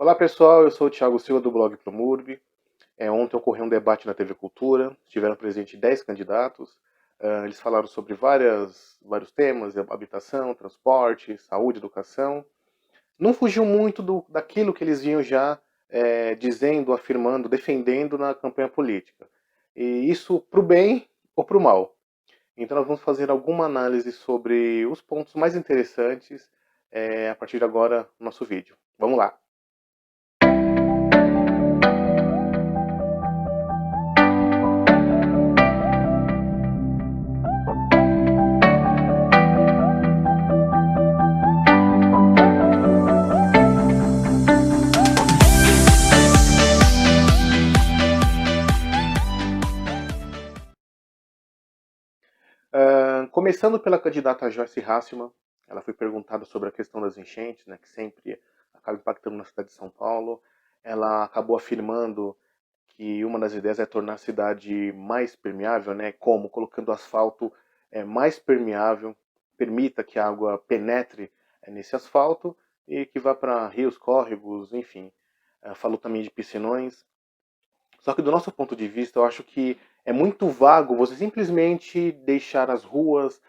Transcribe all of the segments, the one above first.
Olá pessoal, eu sou o Thiago Silva do blog Promurb. Ontem ocorreu um debate na TV Cultura, estiveram presentes 10 candidatos. Eles falaram sobre vários temas, habitação, transporte, saúde, educação. Não fugiu muito daquilo que eles vinham já dizendo, afirmando, defendendo na campanha política. E isso para o bem ou para o mal. Então nós vamos fazer alguma análise sobre os pontos mais interessantes a partir de agora no nosso vídeo. Vamos lá! Começando pela candidata Joyce Hasselmann, ela foi perguntada sobre a questão das enchentes, né, que sempre acaba impactando na cidade de São Paulo. Ela acabou afirmando que uma das ideias é tornar a cidade mais permeável, né, como colocando asfalto mais permeável, permita que a água penetre nesse asfalto e que vá para rios, córregos, enfim. Falou também de piscinões. Só que do nosso ponto de vista, eu acho que é muito vago você simplesmente deixar as ruas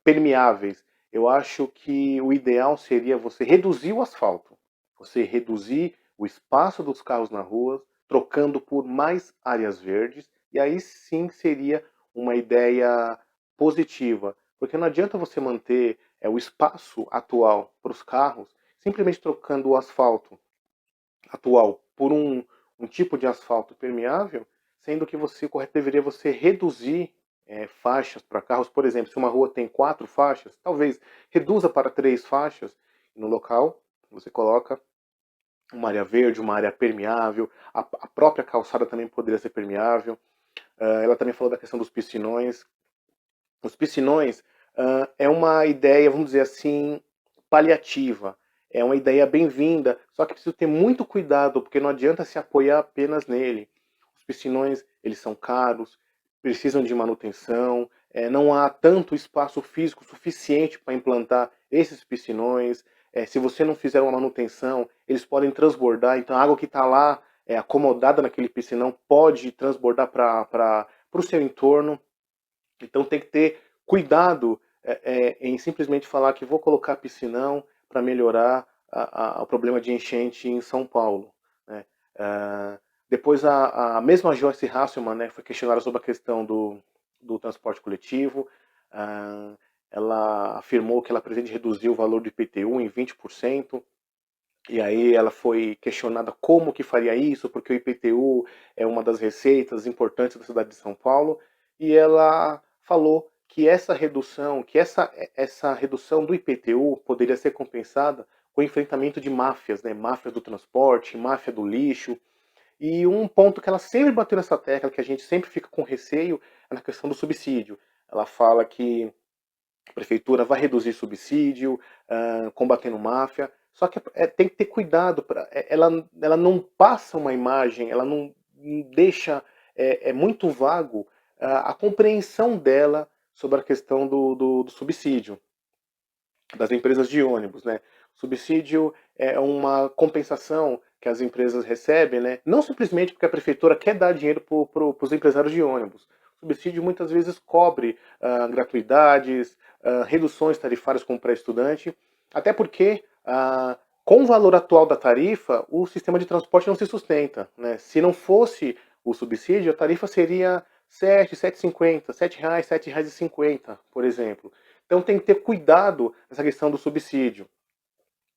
permeáveis. Eu acho que o ideal seria você reduzir o asfalto, você reduzir o espaço dos carros na rua, trocando por mais áreas verdes, e aí sim seria uma ideia positiva. Porque não adianta você manter o espaço atual para os carros, simplesmente trocando o asfalto atual por um tipo de asfalto permeável, sendo que deveria você reduzir faixas para carros. Por exemplo, se uma rua tem 4 faixas, talvez reduza para 3 faixas no local, você coloca uma área verde, uma área permeável, a própria calçada também poderia ser permeável. Ela também falou da questão dos piscinões. Os piscinões é uma ideia, vamos dizer assim, paliativa. É uma ideia bem-vinda, só que precisa ter muito cuidado, porque não adianta se apoiar apenas nele. Os piscinões, eles são caros, precisam de manutenção, não há tanto espaço físico suficiente para implantar esses piscinões. Se você não fizer uma manutenção, eles podem transbordar, então a água que está lá acomodada naquele piscinão pode transbordar para o seu entorno. Então tem que ter cuidado em simplesmente falar que vou colocar piscinão para melhorar o problema de enchente em São Paulo, né? Depois a mesma Joyce Hasselmann, né, foi questionada sobre a questão do transporte coletivo. Ela afirmou que ela pretende reduzir o valor do IPTU em 20%. E aí ela foi questionada como que faria isso, porque o IPTU é uma das receitas importantes da cidade de São Paulo, e ela falou que essa redução do IPTU poderia ser compensada com o enfrentamento de máfias, né? Máfia do transporte, máfia do lixo. E um ponto que ela sempre bateu nessa tecla, que a gente sempre fica com receio, é na questão do subsídio. Ela fala que a prefeitura vai reduzir subsídio, combatendo máfia. Só que tem que ter cuidado, ela não passa uma imagem, ela não deixa muito vago a compreensão dela sobre a questão do subsídio das empresas de ônibus, né? Subsídio é uma compensação que as empresas recebem, né? Não simplesmente porque a prefeitura quer dar dinheiro para os empresários de ônibus. O subsídio muitas vezes cobre gratuidades, reduções tarifárias como pré-estudante, até porque com o valor atual da tarifa, o sistema de transporte não se sustenta, né? Se não fosse o subsídio, a tarifa seria 7,50, R$ 7, R$ 7,50, por exemplo. Então tem que ter cuidado nessa questão do subsídio.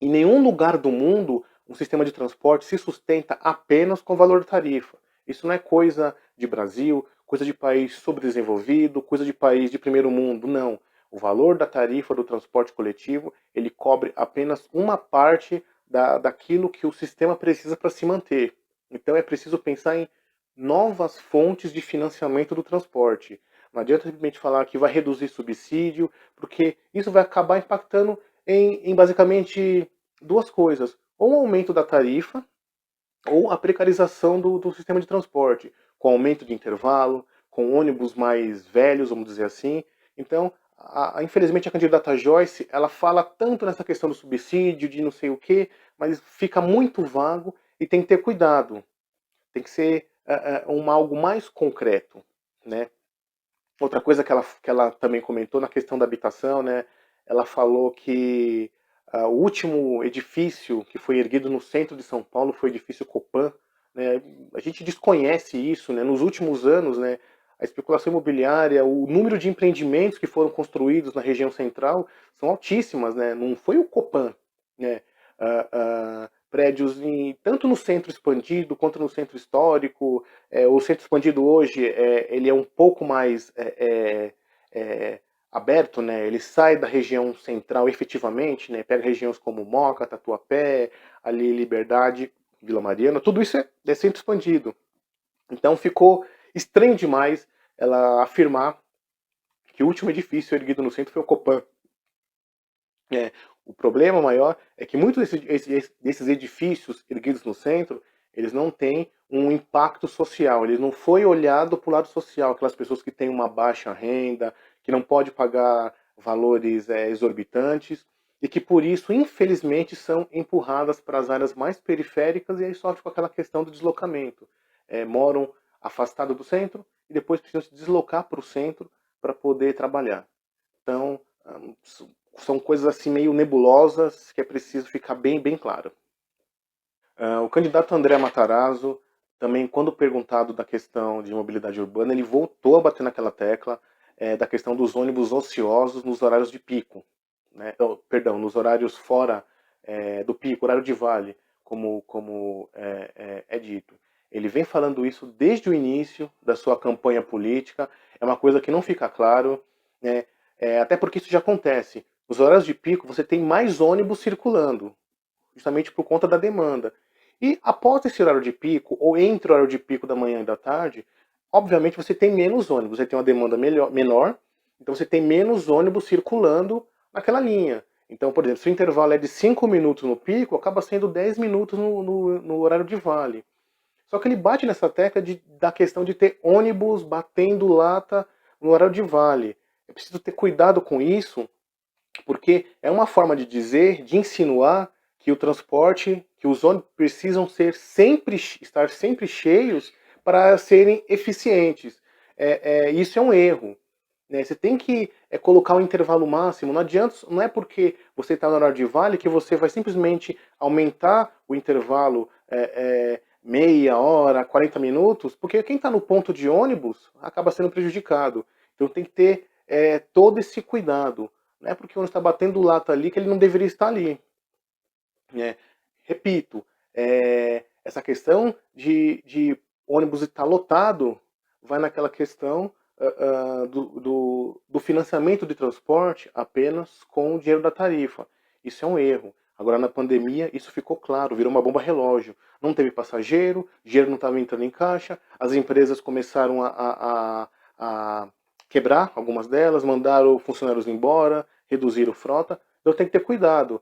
Em nenhum lugar do mundo um sistema de transporte se sustenta apenas com o valor da tarifa. Isso não é coisa de Brasil, coisa de país subdesenvolvido, coisa de país de primeiro mundo, não. O valor da tarifa do transporte coletivo, ele cobre apenas uma parte daquilo que o sistema precisa para se manter. Então é preciso pensar em novas fontes de financiamento do transporte. Não adianta simplesmente falar que vai reduzir subsídio, porque isso vai acabar impactando em basicamente duas coisas: ou um aumento da tarifa, ou a precarização do sistema de transporte, com aumento de intervalo, com ônibus mais velhos, vamos dizer assim. Então, infelizmente, a candidata Joyce, ela fala tanto nessa questão do subsídio, de não sei o quê, mas fica muito vago e tem que ter cuidado. Tem que ser algo mais concreto, né? Outra coisa que ela também comentou na questão da habitação, né? Ela falou que o último edifício que foi erguido no centro de São Paulo foi o edifício Copan, né? A gente desconhece isso, né? Nos últimos anos, né? A especulação imobiliária, o número de empreendimentos que foram construídos na região central são altíssimas, né? Não foi o Copan, né? Prédios tanto no centro expandido quanto no centro histórico. O centro expandido hoje ele é um pouco mais aberto, né? Ele sai da região central efetivamente, né? Pega regiões como Moca, Tatuapé, ali Liberdade, Vila Mariana, tudo isso é centro expandido. Então ficou estranho demais ela afirmar que o último edifício erguido no centro foi o Copan. O problema maior é que muitos desses edifícios erguidos no centro, eles não têm um impacto social, eles não foi olhado para o lado social, aquelas pessoas que têm uma baixa renda, que não pode pagar valores exorbitantes, e que por isso, infelizmente, são empurradas para as áreas mais periféricas e aí sofrem com aquela questão do deslocamento. Moram afastados do centro e depois precisam se deslocar para o centro para poder trabalhar. Então, são coisas assim meio nebulosas que é preciso ficar bem claro. O candidato André Matarazzo, também quando perguntado da questão de mobilidade urbana, ele voltou a bater naquela tecla da questão dos ônibus ociosos nos horários de pico, né? Perdão, nos horários fora do pico, horário de vale, como é dito. Ele vem falando isso desde o início da sua campanha política, é uma coisa que não fica claro, né? Até porque isso já acontece. Nos horários de pico você tem mais ônibus circulando, justamente por conta da demanda. E após esse horário de pico, ou entre o horário de pico da manhã e da tarde, obviamente você tem menos ônibus, você tem uma demanda menor, então você tem menos ônibus circulando naquela linha. Então, por exemplo, se o intervalo é de 5 minutos no pico, acaba sendo 10 minutos no horário de vale. Só que ele bate nessa tecla da questão de ter ônibus batendo lata no horário de vale. É preciso ter cuidado com isso, porque é uma forma de dizer, de insinuar que o transporte, que os ônibus precisam estar sempre cheios para serem eficientes. Isso é um erro, né? Você tem que colocar um intervalo máximo. Não adianta, não é porque você está no horário de vale que você vai simplesmente aumentar o intervalo meia hora, 40 minutos, porque quem está no ponto de ônibus acaba sendo prejudicado. Então tem que ter todo esse cuidado. Não é porque o ônibus está batendo lata ali que ele não deveria estar ali. Repito, essa questão de ônibus estar lotado vai naquela questão do financiamento de transporte apenas com o dinheiro da tarifa. Isso é um erro. Agora, na pandemia, isso ficou claro, virou uma bomba relógio. Não teve passageiro, dinheiro não estava entrando em caixa, as empresas começaram a quebrar algumas delas, mandaram funcionários embora, reduziram frota. Então tem que ter cuidado.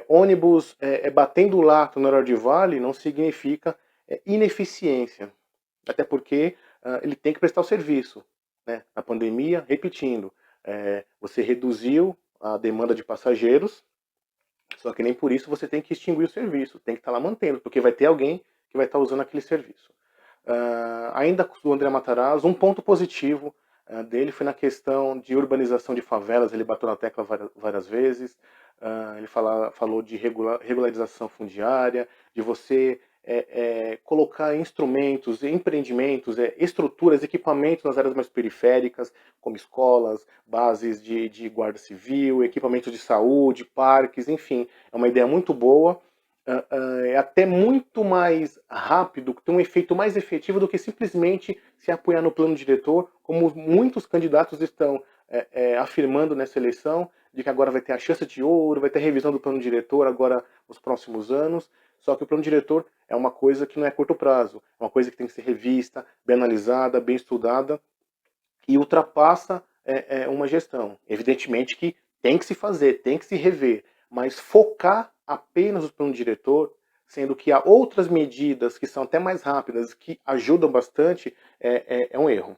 Ônibus batendo lata no horário de vale não significa ineficiência. Até porque ele tem que prestar o serviço. Né? Na pandemia, repetindo, você reduziu a demanda de passageiros, só que nem por isso você tem que extinguir o serviço. Tem que estar lá mantendo, porque vai ter alguém que vai estar usando aquele serviço. Ainda do André Matarazzo, um ponto positivo dele foi na questão de urbanização de favelas. Ele bateu na tecla várias vezes. Ele falou de regularização fundiária, de você colocar instrumentos, empreendimentos, estruturas, equipamentos nas áreas mais periféricas, como escolas, bases de guarda civil, equipamentos de saúde, parques, enfim. É uma ideia muito boa. É até muito mais rápido, tem um efeito mais efetivo do que simplesmente se apoiar no plano diretor, como muitos candidatos estão afirmando nessa eleição, de que agora vai ter a chance de ouro, vai ter revisão do plano diretor agora nos próximos anos. Só que o plano diretor é uma coisa que não é a curto prazo, é uma coisa que tem que ser revista, bem analisada, bem estudada, e ultrapassa uma gestão. Evidentemente que tem que se fazer, tem que se rever, mas focar apenas no plano diretor, sendo que há outras medidas que são até mais rápidas, que ajudam bastante, é um erro.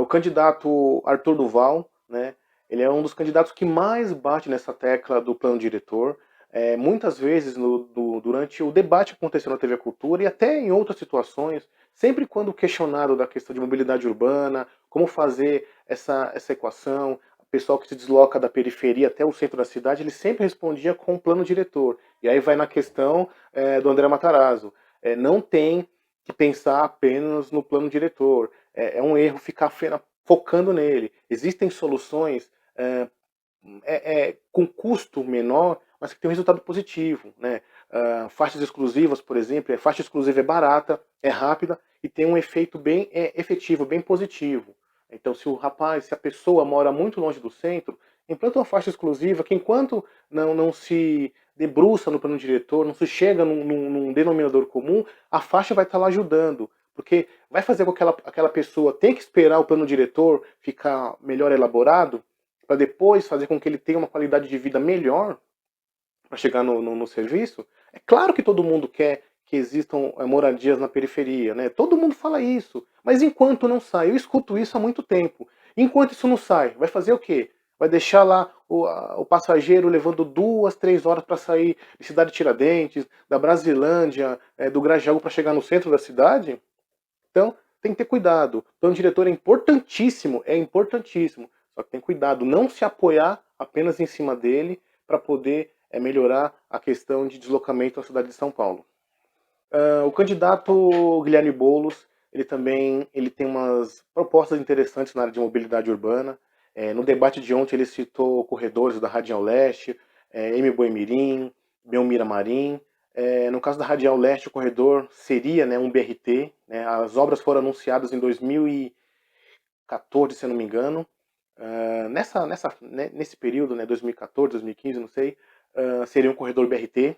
O candidato Arthur Duval, né, ele é um dos candidatos que mais bate nessa tecla do plano diretor. muitas vezes durante o debate que aconteceu na TV Cultura e até em outras situações, sempre quando questionado da questão de mobilidade urbana, como fazer essa equação, o pessoal que se desloca da periferia até o centro da cidade, ele sempre respondia com um plano diretor. E aí vai na questão do André Matarazzo. Não tem que pensar apenas no plano diretor. É um erro ficar focando nele. Existem soluções com custo menor, mas que tem um resultado positivo, né? Faixas exclusivas, por exemplo, faixa exclusiva é barata, é rápida e tem um efeito bem efetivo, bem positivo. Então, se a pessoa mora muito longe do centro, implanta uma faixa exclusiva que enquanto não se debruça no plano diretor, não se chega num denominador comum, a faixa vai estar lá ajudando. Porque vai fazer com que aquela pessoa tenha que esperar o plano diretor ficar melhor elaborado, para depois fazer com que ele tenha uma qualidade de vida melhor para chegar no serviço. É claro que todo mundo quer que existam moradias na periferia, né? Todo mundo fala isso, mas enquanto não sai, eu escuto isso há muito tempo. Enquanto isso não sai, vai fazer o quê? Vai deixar lá o passageiro levando 2, 3 horas para sair de Cidade Tiradentes, da Brasilândia, do Grajaú para chegar no centro da cidade? Então, tem que ter cuidado. O plano diretor é importantíssimo. Só que tem cuidado, não se apoiar apenas em cima dele para poder melhorar a questão de deslocamento na cidade de São Paulo. O candidato Guilherme Boulos, ele tem umas propostas interessantes na área de mobilidade urbana. No debate de ontem ele citou corredores da Radial Leste, M. Boimirim, Belmira Marim. No caso da Radial Leste, o corredor seria, né, um BRT. Né, as obras foram anunciadas em 2014, se eu não me engano. Nesse período, né, 2014, 2015, não sei, seria um corredor BRT,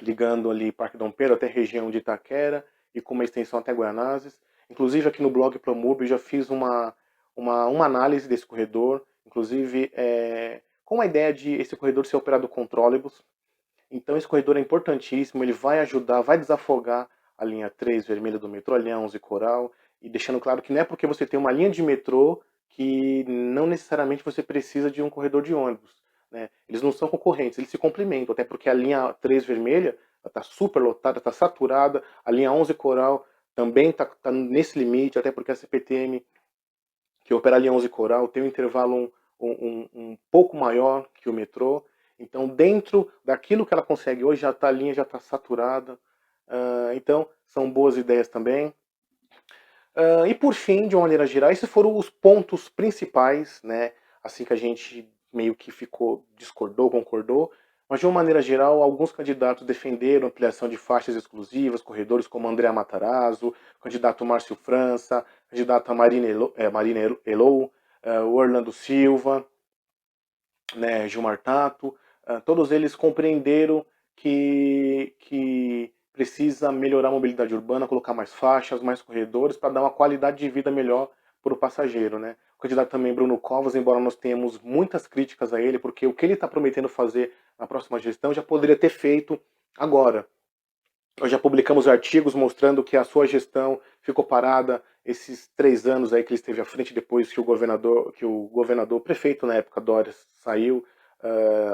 ligando ali Parque Dom Pedro até a região de Itaquera e com uma extensão até Guaianazes. Inclusive aqui no blog Promurb eu já fiz uma análise desse corredor, inclusive com a ideia de esse corredor ser operado com trólebus. Então esse corredor é importantíssimo, ele vai ajudar, vai desafogar a linha 3 vermelha do metrô, a linha 11 Coral, e deixando claro que não é porque você tem uma linha de metrô que não necessariamente você precisa de um corredor de ônibus. Né? Eles não são concorrentes, eles se complementam, até porque a linha 3 vermelha está super lotada, está saturada, a linha 11 Coral também está nesse limite, até porque a CPTM, que opera a linha 11 Coral, tem um intervalo um pouco maior que o metrô. Então, dentro daquilo que ela consegue hoje, a linha já está saturada. Então, são boas ideias também. E por fim, de uma maneira geral, esses foram os pontos principais, né? Assim que a gente meio que discordou, concordou. Mas de uma maneira geral, alguns candidatos defenderam ampliação de faixas exclusivas, corredores como André Matarazzo, candidato Márcio França, candidato Marina Elou, o Orlando Silva, né, Gilmar Tato. Todos eles compreenderam que precisa melhorar a mobilidade urbana, colocar mais faixas, mais corredores, para dar uma qualidade de vida melhor para o passageiro. Né? O candidato também Bruno Covas, embora nós tenhamos muitas críticas a ele, porque o que ele está prometendo fazer na próxima gestão já poderia ter feito agora. Nós já publicamos artigos mostrando que a sua gestão ficou parada esses 3 anos aí que ele esteve à frente, depois que o prefeito na época, Dória, saiu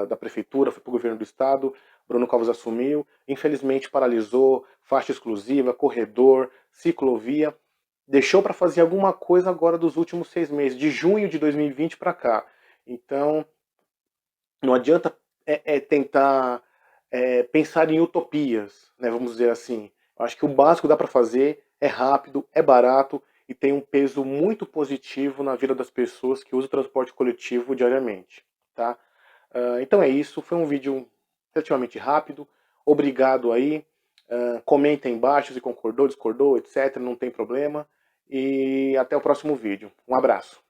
da prefeitura, foi para o governo do estado, Bruno Covas assumiu, infelizmente paralisou, faixa exclusiva, corredor, ciclovia, deixou para fazer alguma coisa agora dos últimos 6 meses, de junho de 2020 para cá. Então, não adianta tentar pensar em utopias, né, vamos dizer assim. Eu acho que o básico dá para fazer, é rápido, é barato e tem um peso muito positivo na vida das pessoas que usam o transporte coletivo diariamente. Tá? Então é isso, foi um vídeo relativamente rápido. Obrigado aí. Comenta aí embaixo se concordou, discordou, etc. Não tem problema. E até o próximo vídeo. Um abraço.